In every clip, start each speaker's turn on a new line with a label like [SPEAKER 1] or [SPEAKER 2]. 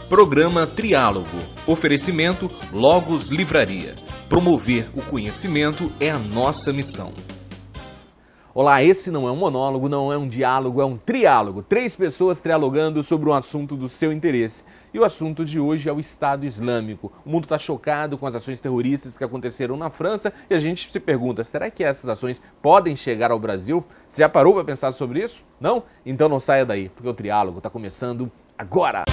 [SPEAKER 1] Programa Triálogo. Oferecimento Logos Livraria. Promover o conhecimento é a nossa missão. Olá, esse não é um monólogo, não é um diálogo, é um triálogo. 3 pessoas trialogando sobre um assunto do seu interesse. E o assunto de hoje é o Estado Islâmico. O mundo está chocado com as ações terroristas que aconteceram na França e a gente se pergunta, será que essas ações podem chegar ao Brasil? Você já parou para pensar sobre isso? Não? Então não saia daí, porque o triálogo está começando agora!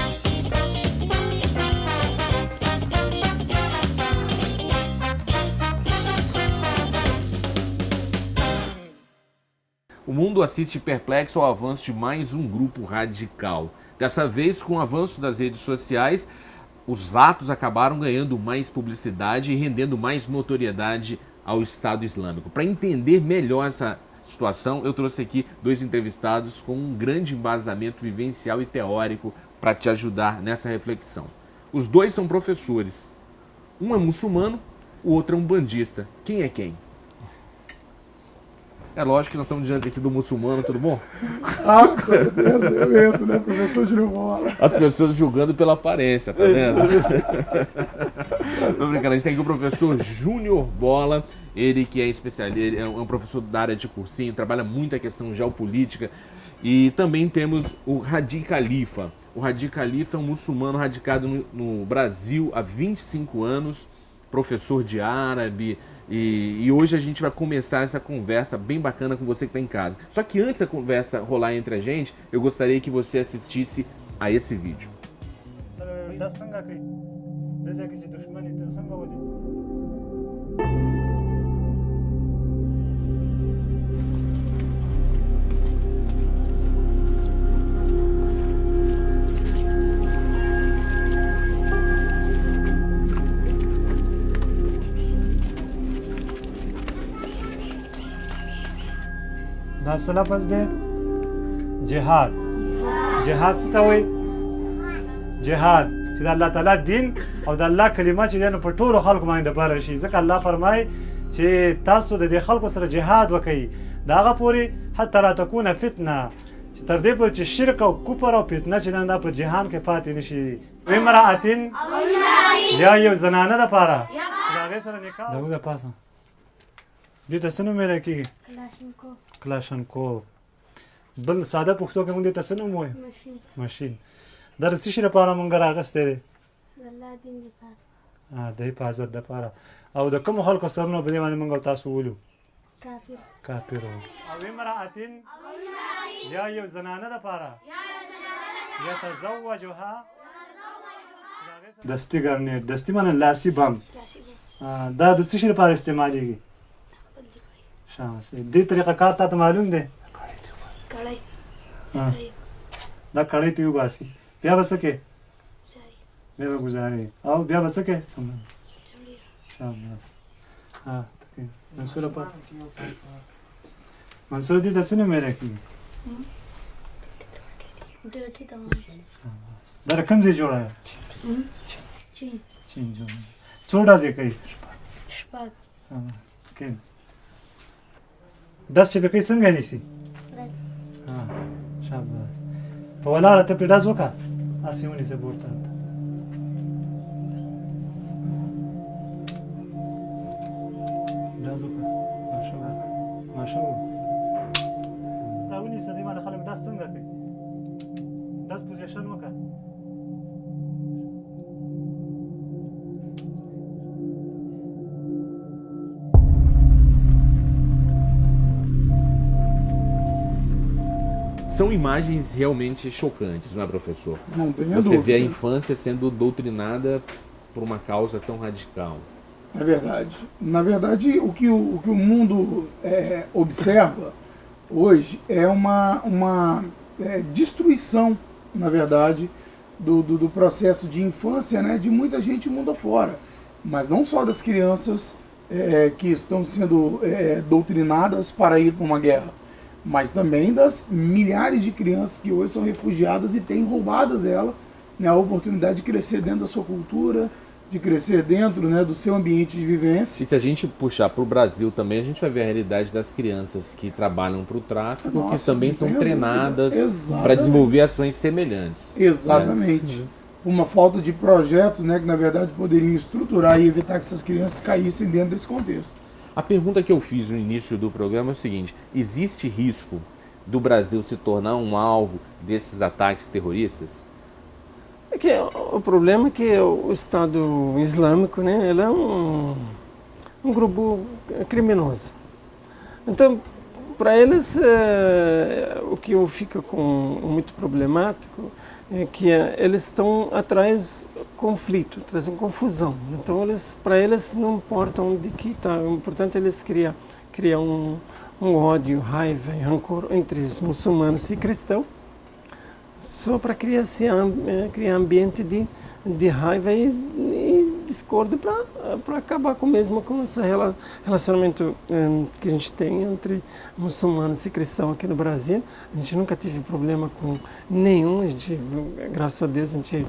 [SPEAKER 1] O mundo assiste perplexo ao avanço de mais um grupo radical. Dessa vez, com o avanço das redes sociais, os atos acabaram ganhando mais publicidade e rendendo mais notoriedade ao Estado Islâmico. Para entender melhor essa situação, eu trouxe aqui 2 entrevistados com um grande embasamento vivencial e teórico para te ajudar nessa reflexão. Os 2 são professores. Um é muçulmano, o outro é um bandista. Quem é quem? É lógico que nós estamos diante aqui do muçulmano, tudo bom?
[SPEAKER 2] Ah, com certeza, eu mesmo, né? Professor Júnior Bola.
[SPEAKER 1] As pessoas julgando pela aparência, tá vendo? Não brincando, a gente tem aqui o professor Júnior Bola, ele que é especialista, ele é um professor da área de cursinho, trabalha muito a questão geopolítica. E também temos o Hadi Khalifa. O Hadi Khalifa é um muçulmano radicado no Brasil há 25 anos, professor de árabe. E hoje a gente vai começar essa conversa bem bacana com você que está em casa. Só que antes da conversa rolar entre a gente, eu gostaria que você assistisse a esse vídeo.
[SPEAKER 3] دا لفظ دی جهاد جهاد څه ته وایي جهاد چې د الله تعالی دین او د الله کلمه چې دی نو په ټولو خلکو باندې دپاره شي ځکه الله فرمایي چې تاسو د دې خلکو سره جهاد وکئ د هغه پورې حتی لا تکونه فتنه چې تر دې پورې چې شرک او کفر او فتنه چې دا په جهان کې پاتې نشي امرأتین یا یو زنانه دپاره چې د هغې سره نکاح داوده پاسه دې ته څه نوم ویلی کېږي کلاشنکوف بل ساده پښتو کې مونږ دې ته څه نوم وایو ماشین دا د څه شي لپاره مونږ راغستی دی د حفاظت دپاره او د کومو خلکو سره نو په دې باندې مونږ او تاسو ولو کافر او امرأتین یا یو زنانه دپاره یتزوجها دستي ګرنیټ دستي معنی لاسي بم دا د څه شي لپاره استعمالیږي شانس دې طریقه کار ته معلوم دی کړای دا کړای ته وباسي بیا به څه کې بیا به گزاري او بیا به څه کې سم شاباس ها تکي منصور په منصور دې د څه نه مې راکې
[SPEAKER 4] ډېرټي ته
[SPEAKER 3] دا کوم ځای جوړه چین جوړه څو ډازې کوي
[SPEAKER 4] شپږ
[SPEAKER 3] کې داس چې به کوي څنګه نیسي شاباس په ولاړه ته پرې ډاز وکړه هسې ونیسه پورته ډاز وکړه ماشاءالله دا ونیسه دې باندې خلک ډاز څنګه کوي ډاز پوزیشن وکړه
[SPEAKER 1] São imagens realmente chocantes, não é, professor?
[SPEAKER 2] Não tenha
[SPEAKER 1] Você
[SPEAKER 2] dúvida.
[SPEAKER 1] vê a infância sendo doutrinada por uma causa tão radical.
[SPEAKER 2] É verdade. Na verdade, o que o mundo observa hoje é uma destruição, na verdade, do processo de infância, né, de muita gente mundo afora. Mas não só das crianças que estão sendo doutrinadas para ir para uma guerra, mas também das milhares de crianças que hoje são refugiadas e têm roubadas dela, né, a oportunidade de crescer dentro da sua cultura, de crescer dentro, né, do seu ambiente de vivência.
[SPEAKER 1] E se a gente puxar para o Brasil também, a gente vai ver a realidade das crianças que trabalham para o tráfico, que também são treinadas para desenvolver ações semelhantes.
[SPEAKER 2] Exatamente. uma falta de projetos, né, que na verdade poderiam estruturar e evitar que essas crianças caíssem dentro desse contexto.
[SPEAKER 1] A pergunta que eu fiz no início do programa é o seguinte: existe risco do Brasil se tornar um alvo desses ataques terroristas?
[SPEAKER 5] É que o problema é que o Estado Islâmico, né, ele é um grupo criminoso. Então, para eles, o que fica muito problemático é que eles estão atrás conflito, trazem confusão. Então, para eles não importa onde que está. O importante é eles criam um ódio, raiva e rancor entre os muçulmanos e cristãos, só para criar ambiente de raiva e discórdia para acabar com esse relacionamento que a gente tem entre muçulmanos e cristãos aqui no Brasil. A gente nunca teve problema com nenhum, graças a Deus, a gente,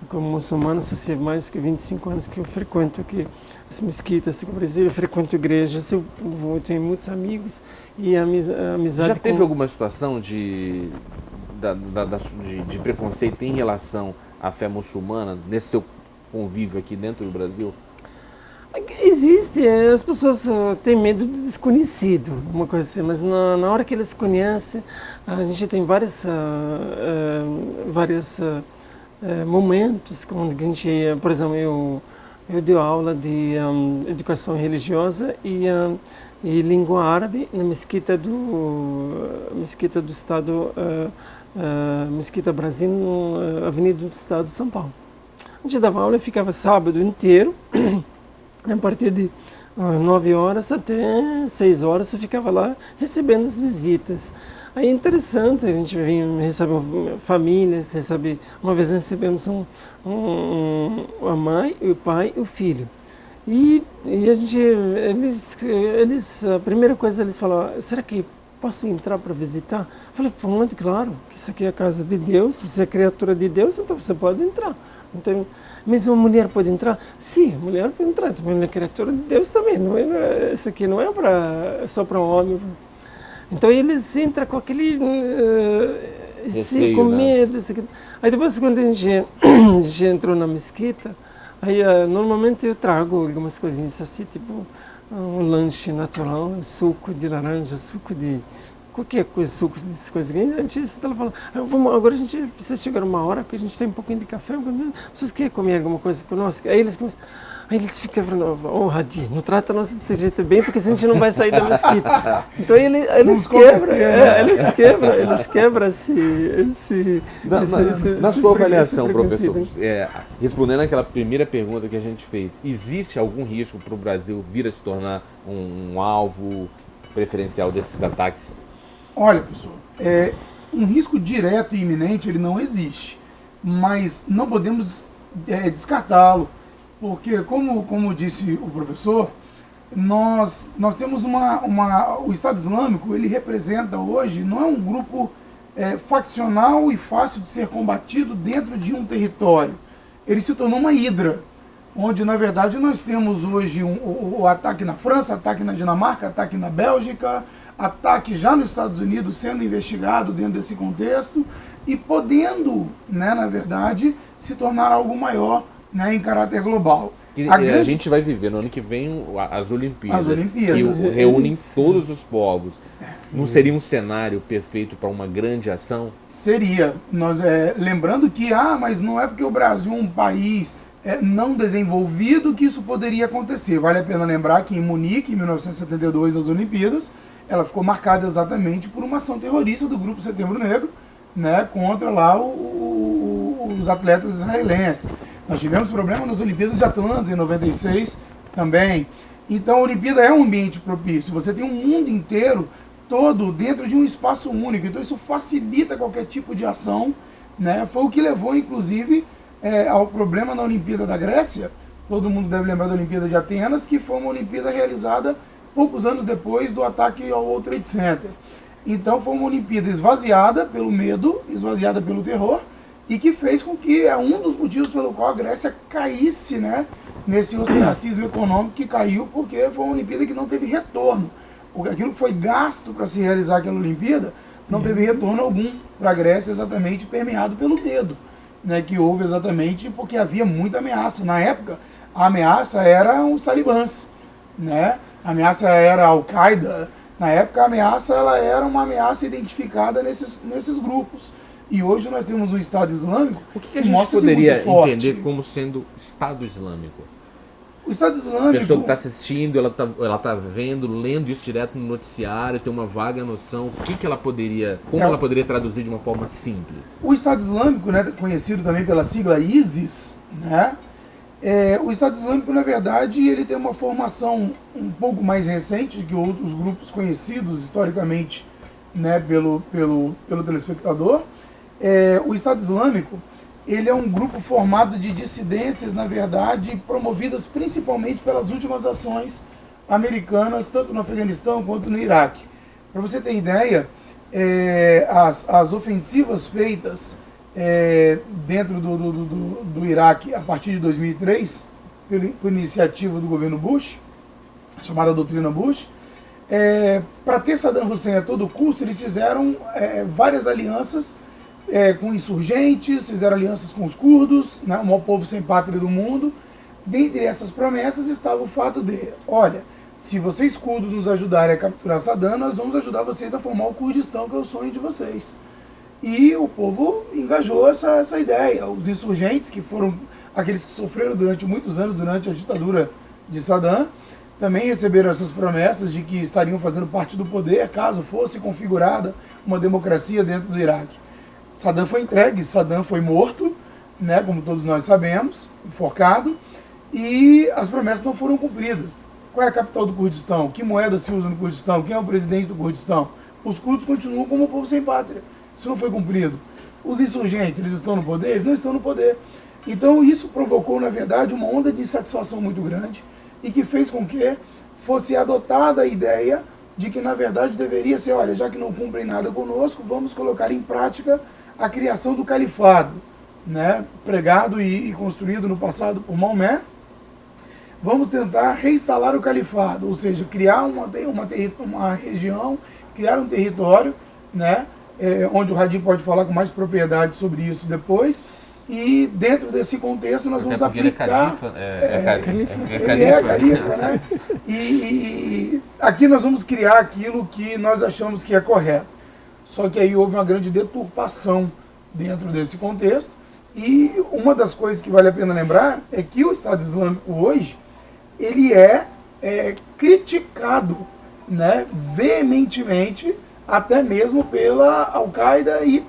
[SPEAKER 5] como muçulmano, há mais que 25 anos que eu frequento aqui as mesquitas aqui no Brasil, eu frequento igrejas, eu tenho muitos amigos e amizade.
[SPEAKER 1] Já teve alguma situação de preconceito em relação à fé muçulmana nesse seu convívio aqui dentro do Brasil?
[SPEAKER 5] Existe, as pessoas têm medo de desconhecido, uma coisa assim, mas na hora que eles conhecem, a gente tem vários momentos onde a gente, por exemplo, eu dou aula de educação religiosa e língua árabe na mesquita do estado, Mesquita Brasil, Avenida do Estado de São Paulo. A gente dava aula e ficava sábado inteiro, a partir de 9 horas até 6 horas, eu ficava lá recebendo as visitas. Aí é interessante, a gente recebe famílias, uma vez recebemos a mãe, o pai e o filho. E a primeira coisa eles falaram: será que posso entrar para visitar? Eu falei: pode, claro, isso aqui é a casa de Deus, você é criatura de Deus, então você pode entrar. Então, mas uma mulher pode entrar? Sim, a mulher pode entrar, também é criatura de Deus também, não é, isso aqui não é só para um homem. Então eles entram com aquele
[SPEAKER 1] receio,
[SPEAKER 5] com
[SPEAKER 1] né?
[SPEAKER 5] medo. Aí depois, quando a gente entrou na mesquita, aí normalmente eu trago algumas coisinhas assim, tipo um lanche natural, suco de laranja, suco de qualquer coisa, sucos dessas coisas. A gente está falando: agora a gente precisa chegar uma hora que a gente tem um pouquinho de café, vocês querem comer alguma coisa conosco? Aí eles ficam falando: Hadi, não trata nós desse jeito bem, porque senão a gente não vai sair da mesquita. Então eles quebram esse
[SPEAKER 1] Na sua avaliação, professor, respondendo aquela primeira pergunta que a gente fez, existe algum risco para o Brasil vir a se tornar um alvo preferencial desses ataques?
[SPEAKER 2] Olha, professor, um risco direto e iminente ele não existe, mas não podemos descartá-lo, porque como disse o professor, nós temos o Estado Islâmico, ele representa hoje, não é um grupo faccional e fácil de ser combatido dentro de um território. Ele se tornou uma hidra, onde na verdade nós temos hoje o ataque na França, ataque na Dinamarca, ataque na Bélgica, ataque já nos Estados Unidos sendo investigado dentro desse contexto e podendo, né, na verdade, se tornar algo maior, né, em caráter global.
[SPEAKER 1] A gente vai viver no ano que vem as Olimpíadas, que reúnem todos os povos. Não seria um cenário perfeito para uma grande ação?
[SPEAKER 2] Seria. Lembrando que, mas não é porque o Brasil é um país não desenvolvido que isso poderia acontecer. Vale a pena lembrar que em Munique, em 1972, nas Olimpíadas, ela ficou marcada exatamente por uma ação terrorista do Grupo Setembro Negro, né, contra lá os atletas israelenses. Nós tivemos problema nas Olimpíadas de Atlanta, em 96, também. Então, a Olimpíada é um ambiente propício. Você tem um mundo inteiro, todo dentro de um espaço único. Então, isso facilita qualquer tipo de ação, né? Foi o que levou, inclusive, ao problema na Olimpíada da Grécia. Todo mundo deve lembrar da Olimpíada de Atenas, que foi uma Olimpíada realizada poucos anos depois do ataque ao World Trade Center. Então, foi uma Olimpíada esvaziada pelo medo, esvaziada pelo terror, e que fez com que um dos motivos pelo qual a Grécia caísse, né, nesse ostracismo econômico que caiu, porque foi uma Olimpíada que não teve retorno. Aquilo que foi gasto para se realizar aquela Olimpíada não teve retorno algum para a Grécia, exatamente permeado pelo medo. né, que houve exatamente porque havia muita ameaça. Na época, a ameaça era os talibãs, né? A ameaça era a Al-Qaeda. Na época, a ameaça ela era uma ameaça identificada nesses grupos. E hoje nós temos um Estado Islâmico
[SPEAKER 1] O que a gente
[SPEAKER 2] mostra-se
[SPEAKER 1] poderia
[SPEAKER 2] muito forte.
[SPEAKER 1] entender como sendo Estado Islâmico?
[SPEAKER 2] O Estado
[SPEAKER 1] A
[SPEAKER 2] Islâmico...
[SPEAKER 1] pessoa que está assistindo, ela tá vendo, lendo isso direto no noticiário, tem uma vaga noção. O que ela poderia... Como ela poderia traduzir de uma forma simples?
[SPEAKER 2] O Estado Islâmico, né, conhecido também pela sigla ISIS, né, o Estado Islâmico, na verdade, ele tem uma formação um pouco mais recente que outros grupos conhecidos historicamente, né, pelo telespectador. O Estado Islâmico, ele é um grupo formado de dissidências, na verdade, promovidas principalmente pelas últimas ações americanas, tanto no Afeganistão quanto no Iraque. Para você ter ideia, as ofensivas feitas dentro do Iraque a partir de 2003, por iniciativa do governo Bush, chamada doutrina Bush, para ter Saddam Hussein a todo custo, eles fizeram várias alianças com insurgentes, fizeram alianças com os curdos, né, o maior povo sem pátria do mundo. Dentre essas promessas estava o fato de, olha, se vocês curdos nos ajudarem a capturar Saddam, nós vamos ajudar vocês a formar o Kurdistão, que é o sonho de vocês. E o povo engajou essa ideia. Os insurgentes, que foram aqueles que sofreram durante muitos anos, durante a ditadura de Saddam, também receberam essas promessas de que estariam fazendo parte do poder, caso fosse configurada uma democracia dentro do Iraque. Saddam foi entregue, Saddam foi morto, né, como todos nós sabemos, enforcado, e as promessas não foram cumpridas. Qual é a capital do Kurdistão? Que moeda se usa no Kurdistão? Quem é o presidente do Kurdistão? Os curdos continuam como um povo sem pátria. Isso não foi cumprido. Os insurgentes, eles estão no poder? Eles não estão no poder. Então isso provocou, na verdade, uma onda de insatisfação muito grande e que fez com que fosse adotada a ideia de que, na verdade, deveria ser, olha, já que não cumprem nada conosco, vamos colocar em prática a criação do califado, né, pregado e construído no passado por Maomé. Vamos tentar reinstalar o califado, ou seja, criar uma região, criar um território, né, onde o Radim pode falar com mais propriedade sobre isso depois. E dentro desse contexto nós vamos aplicar... Ele é califa, né? E aqui nós vamos criar aquilo que nós achamos que é correto. Só que aí houve uma grande deturpação dentro desse contexto. E uma das coisas que vale a pena lembrar é que o Estado Islâmico hoje, ele é criticado, né, veementemente, até mesmo pela Al-Qaeda e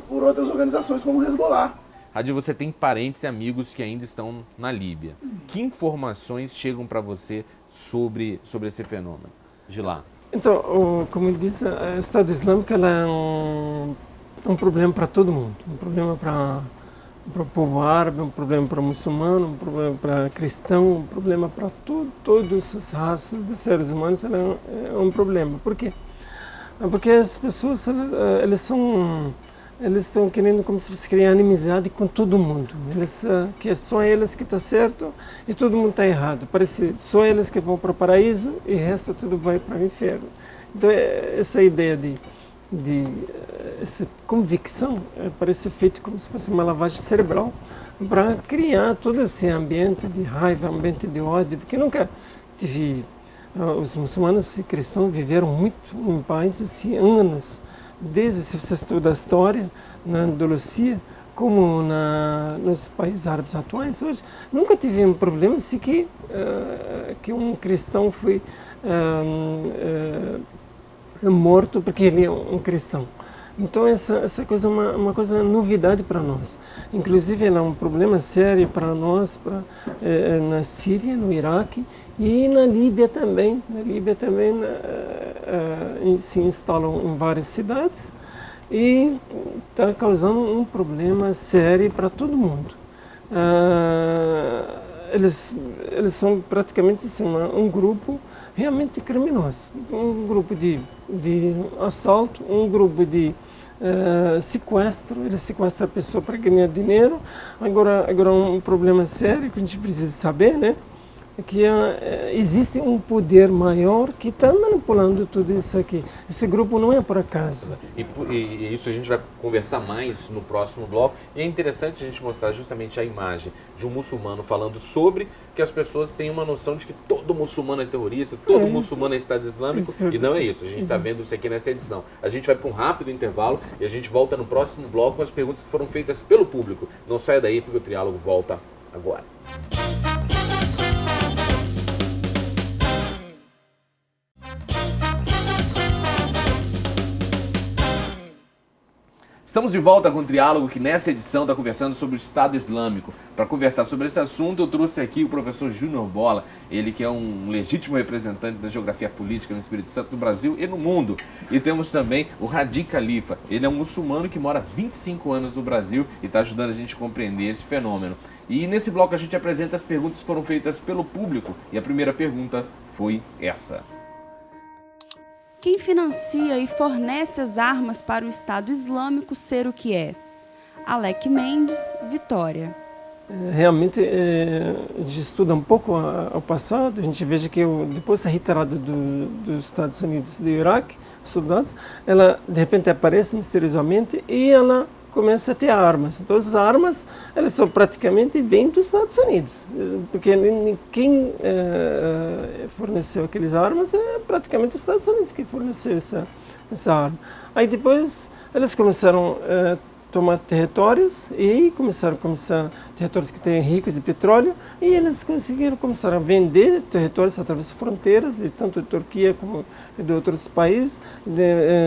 [SPEAKER 2] por outras organizações como o Hezbollah.
[SPEAKER 1] Radim, você tem parentes e amigos que ainda estão na Líbia. Que informações chegam para você sobre esse fenômeno de lá?
[SPEAKER 5] Então, como eu disse, o Estado Islâmico ela é um problema para todo mundo. Um problema para o povo árabe, um problema para o muçulmano, um problema para cristão, um problema para todas as raças dos seres humanos. Ela é um problema. Por quê? Porque as pessoas, eles estão querendo como se fosse criar inimizade com todo mundo. Que é só eles que estão certo e todo mundo está errado. Parece só eles que vão para o paraíso e o resto tudo vai para o inferno. Então essa ideia essa convicção parece feita como se fosse uma lavagem cerebral para criar todo esse ambiente de raiva, ambiente de ódio, porque nunca tive... Os muçulmanos e cristãos viveram muito em paz assim, anos, desde se você estuda a história na Andalucia, como nos países árabes atuais hoje, nunca tive um problema assim que um cristão foi morto porque ele é um cristão. Então essa coisa é uma coisa novidade para nós. Inclusive ela é um problema sério para nós na Síria, no Iraque, e na Líbia também. Na Líbia também se instalam em várias cidades e está causando um problema sério para todo mundo. Eles são praticamente assim, um grupo realmente criminoso. Um grupo de assalto, um grupo de sequestro. Eles sequestram a pessoa para ganhar dinheiro. Agora um problema sério que a gente precisa saber, né? que existe um poder maior que está manipulando tudo isso aqui. Esse grupo não é por acaso.
[SPEAKER 1] E isso a gente vai conversar mais no próximo bloco. E é interessante a gente mostrar justamente a imagem de um muçulmano falando sobre que as pessoas têm uma noção de que todo muçulmano é terrorista, todo muçulmano é Estado Islâmico, e não é isso. A gente está vendo isso aqui nessa edição. A gente vai para um rápido intervalo e a gente volta no próximo bloco com as perguntas que foram feitas pelo público. Não saia daí porque o Triálogo volta agora. Estamos de volta com o Triálogo, que nessa edição está conversando sobre o Estado Islâmico. Para conversar sobre esse assunto, eu trouxe aqui o professor Júnior Bola, ele que é um legítimo representante da geografia política no Espírito Santo, no Brasil e no mundo. E temos também o Hadi Khalifa, ele é um muçulmano que mora há 25 anos no Brasil e está ajudando a gente a compreender esse fenômeno. E nesse bloco a gente apresenta as perguntas que foram feitas pelo público. E a primeira pergunta foi essa.
[SPEAKER 6] Quem financia e fornece as armas para o Estado Islâmico ser o que é? Alec Mendes, Vitória.
[SPEAKER 5] Realmente, a gente estuda um pouco ao passado, a gente veja que depois da retirada dos Estados Unidos do Iraque, soldados, ela de repente aparece misteriosamente e ela começa a ter armas. Então, as armas, elas são praticamente vêm dos Estados Unidos, porque quem forneceu aquelas armas é praticamente os Estados Unidos que forneceu essa arma. Aí depois, eles começaram a tomar territórios e começaram territórios que têm ricos de petróleo e eles começaram a vender territórios através de fronteiras, de tanto de Turquia como de outros países,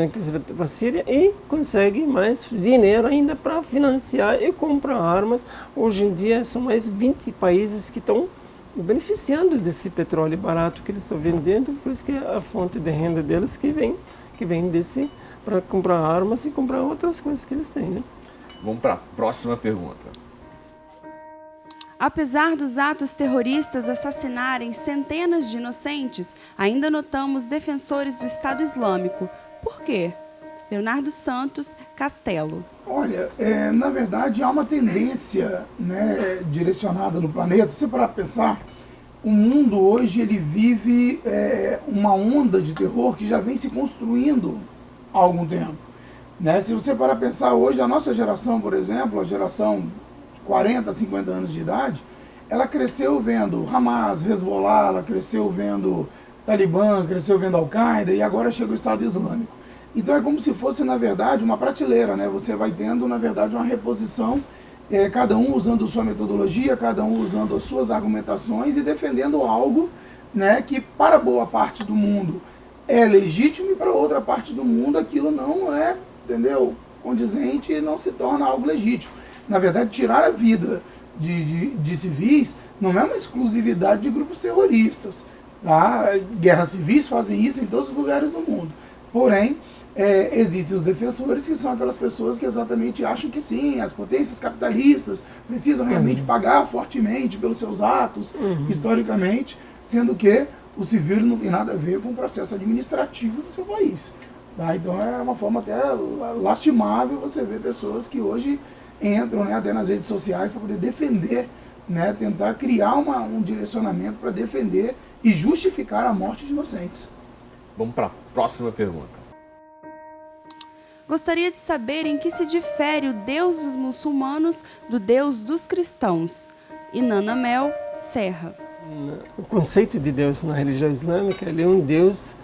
[SPEAKER 5] inclusive da Síria, e conseguem mais dinheiro ainda para financiar e comprar armas. Hoje em dia são mais 20 países que estão beneficiando desse petróleo barato que eles estão vendendo, por isso que a fonte de renda deles que vem desse para comprar armas e comprar outras coisas que eles têm, né?
[SPEAKER 1] Vamos para a próxima pergunta.
[SPEAKER 6] Apesar dos atos terroristas assassinarem centenas de inocentes, ainda notamos defensores do Estado Islâmico. Por quê? Leonardo Santos, Castelo.
[SPEAKER 2] Olha, na verdade há uma tendência, né, direcionada no planeta. Se parar para pensar, o mundo hoje ele vive uma onda de terror que já vem se construindo há algum tempo. Né? Se você parar para pensar hoje, a nossa geração, por exemplo, a geração de 40, 50 anos de idade, ela cresceu vendo Hamas, Hezbollah, ela cresceu vendo Talibã, cresceu vendo Al-Qaeda e agora chega o Estado Islâmico. Então é como se fosse, na verdade, uma prateleira, né? Você vai tendo, na verdade, uma reposição, cada um usando sua metodologia, cada um usando as suas argumentações e defendendo algo, né, que para boa parte do mundo é legítimo e para outra parte do mundo aquilo não é, entendeu, condizente e não se torna algo legítimo. Na verdade, tirar a vida de civis não é uma exclusividade de grupos terroristas. Tá? Guerras civis fazem isso em todos os lugares do mundo. Porém, existem os defensores, que são aquelas pessoas que exatamente acham que sim, as potências capitalistas precisam realmente pagar fortemente pelos seus atos, historicamente, sendo que o civil não tem nada a ver com o processo administrativo do seu país. Tá? Então é uma forma até lastimável você ver pessoas que hoje entram, né, até nas redes sociais para poder defender, né, tentar criar um direcionamento para defender e justificar a morte de inocentes.
[SPEAKER 1] Vamos para a próxima pergunta.
[SPEAKER 6] Gostaria de saber em que se difere o Deus dos muçulmanos do Deus dos cristãos. Inanna Mel, Serra.
[SPEAKER 5] O conceito de Deus na religião islâmica, ele é um Deus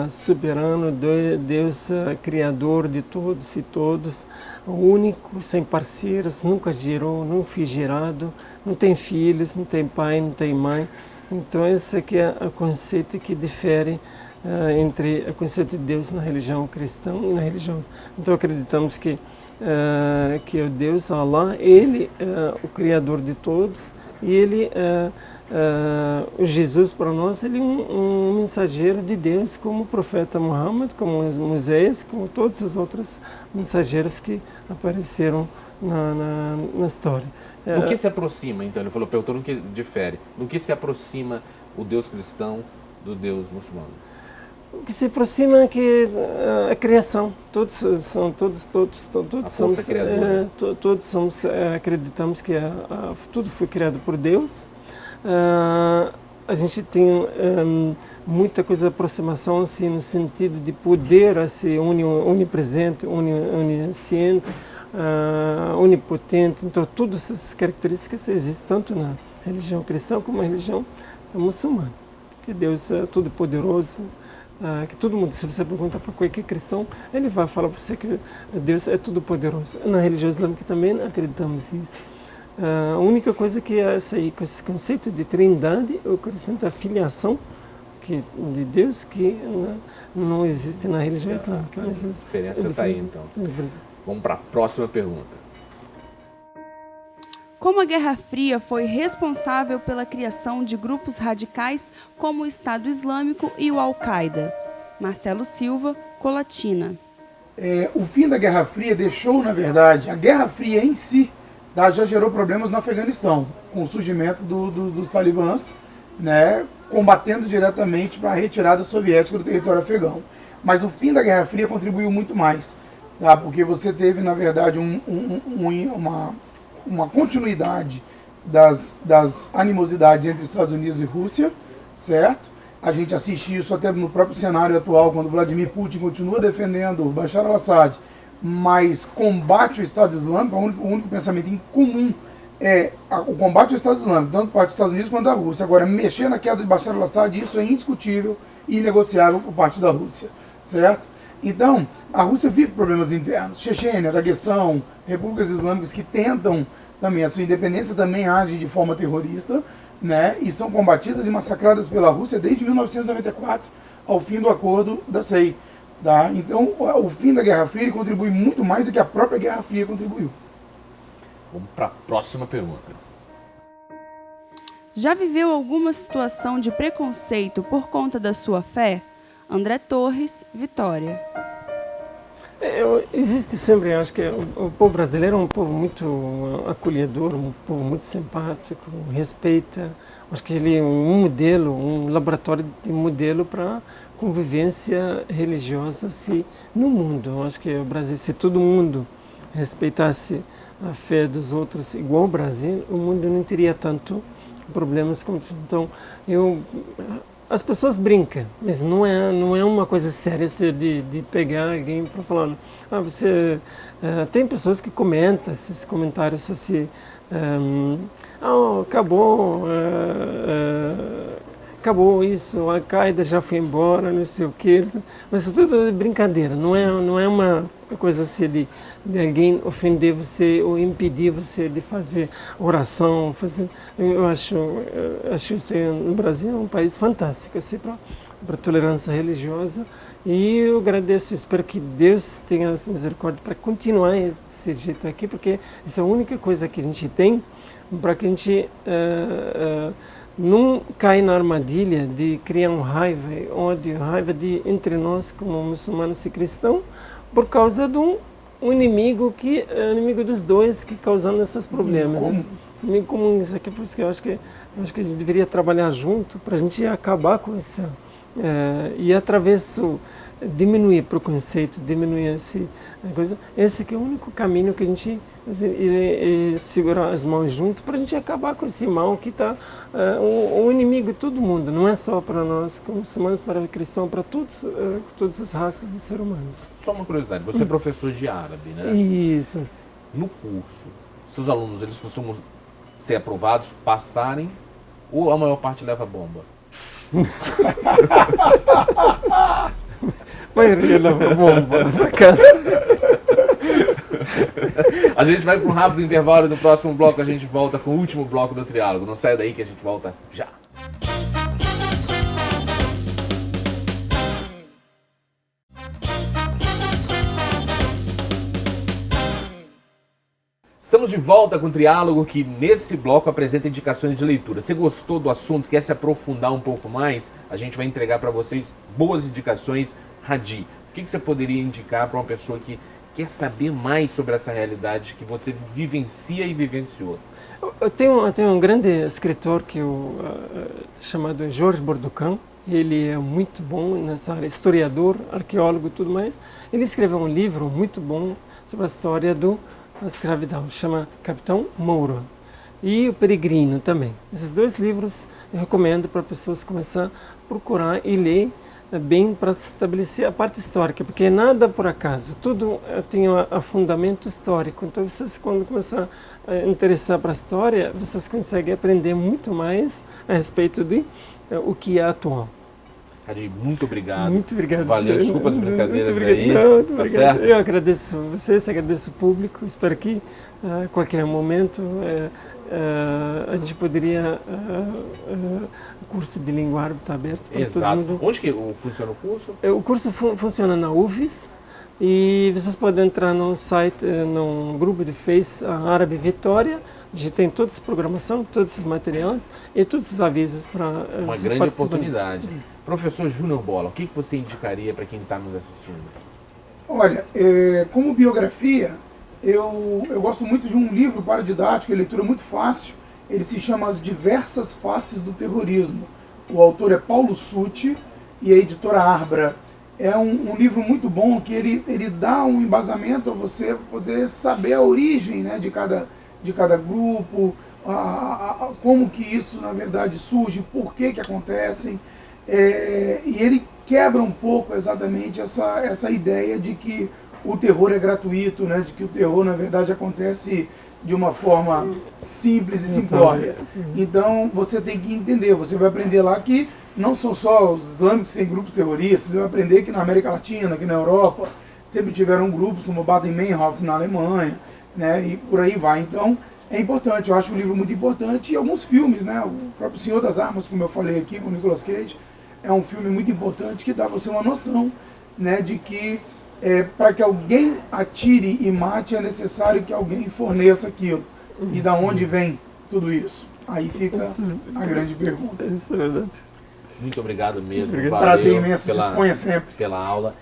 [SPEAKER 5] soberano, Deus criador de todos e todos, único, sem parceiros, nunca gerou, não foi gerado, não tem filhos, não tem pai, não tem mãe. Então esse aqui é o conceito que difere entre o conceito de Deus na religião cristã e na religião. Então acreditamos que o Deus, Allah, ele é o criador de todos e ele o Jesus para nós, ele é um mensageiro de Deus, como o profeta Muhammad, como Moisés, como todos os outros mensageiros que apareceram na história.
[SPEAKER 1] No que se aproxima, então? Ele perguntou no que difere. No que se aproxima o Deus cristão do Deus muçulmano?
[SPEAKER 5] O que se aproxima é que a criação, todos somos, acreditamos que tudo foi criado por Deus. a gente tem muita coisa de aproximação assim, no sentido de poder assim, onipresente, onisciente, onipotente. Então, todas essas características existem tanto na religião cristã como na religião muçulmana. Que Deus é todo poderoso, que todo mundo, se você perguntar para qualquer cristão, ele vai falar para você que Deus é todo poderoso. Na religião islâmica também acreditamos nisso. A única coisa que é esse conceito de trindade, o conceito da filiação de Deus, que não existe na religião islâmica.
[SPEAKER 1] A diferença está aí, então. Vamos para a próxima pergunta.
[SPEAKER 6] Como a Guerra Fria foi responsável pela criação de grupos radicais como o Estado Islâmico e o Al-Qaeda? Marcelo Silva, Colatina.
[SPEAKER 2] O fim da Guerra Fria deixou, na verdade, a Guerra Fria em si já gerou problemas no Afeganistão, com o surgimento dos talibãs, né, combatendo diretamente para a retirada soviética do território afegão. Mas o fim da Guerra Fria contribuiu muito mais, tá? Porque você teve, na verdade, uma continuidade das animosidades entre Estados Unidos e Rússia, certo? A gente assiste isso até no próprio cenário atual, quando Vladimir Putin continua defendendo Bashar al-Assad, mas combate o Estado Islâmico. O único pensamento em comum é o combate ao Estado Islâmico, tanto parte dos Estados Unidos quanto da Rússia. Agora, mexer na queda de Bashar al-Assad, isso é indiscutível e inegociável por parte da Rússia, certo? Então, a Rússia vive problemas internos. Chechênia, Daguestão, repúblicas islâmicas que tentam também a sua independência, também agem de forma terrorista, né, e são combatidas e massacradas pela Rússia desde 1994, ao fim do acordo da SEI. Tá? Então, o fim da Guerra Fria contribui muito mais do que a própria Guerra Fria contribuiu.
[SPEAKER 1] Vamos para a próxima pergunta.
[SPEAKER 6] Já viveu alguma situação de preconceito por conta da sua fé? André Torres, Vitória.
[SPEAKER 5] Existe sempre, acho que o povo brasileiro é um povo muito acolhedor, um povo muito simpático, respeita. Acho que ele é um modelo, um laboratório de modelo para convivência religiosa assim, no mundo. Acho que o Brasil, se todo mundo respeitasse a fé dos outros igual ao Brasil, o mundo não teria tanto problemas como isso. Então, as pessoas brincam, mas não é uma coisa séria de pegar alguém para falar. Você tem pessoas que comentam esses comentários assim, acabou isso, a Al-Qaeda já foi embora, não sei o quê. Mas isso tudo é brincadeira, não é uma coisa assim de alguém ofender você ou impedir você de fazer oração. Eu acho isso no Brasil é um país fantástico assim, para tolerância religiosa. E eu agradeço, espero que Deus tenha essa misericórdia para continuar desse jeito aqui, porque essa é a única coisa que a gente tem para que a gente não caia na armadilha de criar ódio, raiva entre nós como muçulmanos e cristãos, por causa de um inimigo que é inimigo dos dois, que causando esses problemas. Inimigo comum, isso aqui, por isso que eu acho que a gente deveria trabalhar junto para a gente acabar com isso. E através disso diminuir preconceito, diminuir essa coisa. Esse aqui é o único caminho que a gente segurar as mãos junto para a gente acabar com esse mal que está um inimigo de todo mundo, não é só para nós como muçulmanos, para cristãos, para todas as raças do ser humano.
[SPEAKER 1] Só uma curiosidade, você é professor de árabe, né?
[SPEAKER 5] Isso.
[SPEAKER 1] No curso, seus alunos, eles costumam ser aprovados, passarem, ou a maior parte leva bomba?
[SPEAKER 5] A maioria leva bomba para casa.
[SPEAKER 1] A gente vai para um rápido intervalo e no próximo bloco a gente volta com o último bloco do Triálogo. Não saia daí que a gente volta já. Estamos de volta com o Triálogo, que nesse bloco apresenta indicações de leitura. Você gostou do assunto, quer se aprofundar um pouco mais? A gente vai entregar para vocês boas indicações Hadi. O que você poderia indicar para uma pessoa que quer saber mais sobre essa realidade que você vivencia e vivenciou?
[SPEAKER 5] Eu tenho um grande escritor chamado Georges Borducan. Ele é muito bom nessa área, historiador, arqueólogo e tudo mais. Ele escreveu um livro muito bom sobre a história da escravidão, chama Capitão Mouro. e O Peregrino também. Esses 2 livros eu recomendo para pessoas começar a procurar e ler bem para estabelecer a parte histórica, porque nada por acaso, tudo tem um fundamento histórico. Então, vocês, quando começar a interessar para a história, vocês conseguem aprender muito mais a respeito de o que é atual.
[SPEAKER 1] Hadi, muito obrigado.
[SPEAKER 5] Muito obrigado.
[SPEAKER 1] Valeu, desculpa as brincadeiras aí.
[SPEAKER 5] Não,
[SPEAKER 1] tá certo?
[SPEAKER 5] Eu agradeço vocês, agradeço o público. Espero que a qualquer momento a gente poderia... o curso de língua árabe está aberto para todo mundo.
[SPEAKER 1] Onde que funciona o curso?
[SPEAKER 5] O curso funciona na UFES e vocês podem entrar no site, num grupo de Face Árabe Vitória. A gente tem toda essa programação, todos esses materiais e todos os avisos para
[SPEAKER 1] uma grande oportunidade. Professor Júnior Bola, o que você indicaria para quem está nos assistindo?
[SPEAKER 2] Olha, como biografia, eu gosto muito de um livro paradidático, é leitura muito fácil. Ele se chama As Diversas Faces do Terrorismo. O autor é Paulo Sutti e a editora Arbra. É um livro muito bom que ele dá um embasamento a você poder saber a origem, né, de cada grupo, como que isso na verdade surge, por que acontecem. E ele quebra um pouco exatamente essa ideia de que o terror é gratuito, né, de que o terror na verdade acontece de uma forma simples e simplória. Então você tem que entender, você vai aprender lá que não são só os islâmicos que têm grupos terroristas, você vai aprender que na América Latina, aqui na Europa, sempre tiveram grupos como Baden-Meinhof na Alemanha, né, e por aí vai. Então é importante, eu acho um livro muito importante, e alguns filmes, né, o próprio Senhor das Armas, como eu falei aqui com o Nicolas Cage, é um filme muito importante que dá a você uma noção, né, de que para que alguém atire e mate é necessário que alguém forneça aquilo. E da onde vem tudo isso? Aí fica a grande pergunta.
[SPEAKER 5] Isso é verdade.
[SPEAKER 1] Muito obrigado mesmo.
[SPEAKER 5] Obrigado.
[SPEAKER 1] Valeu
[SPEAKER 2] Prazer imenso, disponha sempre.
[SPEAKER 1] Pela aula.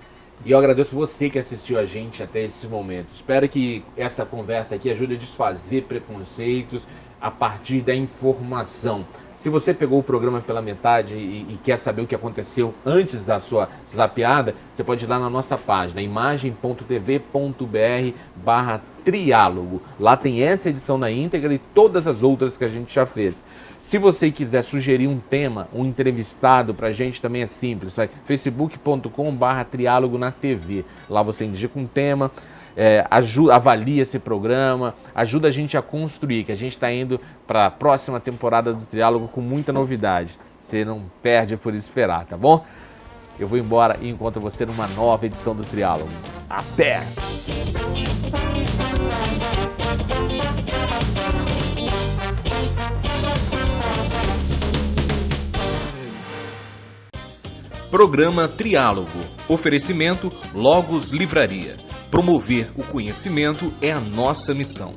[SPEAKER 1] E eu agradeço você que assistiu a gente até esse momento. Espero que essa conversa aqui ajude a desfazer preconceitos a partir da informação. Se você pegou o programa pela metade e quer saber o que aconteceu antes da sua zapeada, você pode ir lá na nossa página, imagem.tv.br/triálogo. Lá tem essa edição na íntegra e todas as outras que a gente já fez. Se você quiser sugerir um tema, um entrevistado pra gente, também é simples. Vai facebook.com/triálogo na TV. Lá você indica um tema, avalia esse programa, ajuda a gente a construir, que a gente está indo para a próxima temporada do Triálogo com muita novidade. Você não perde por esperar, tá bom? Eu vou embora e encontro você numa nova edição do Triálogo. Até! Programa Triálogo. Oferecimento Logos Livraria. Promover o conhecimento é a nossa missão.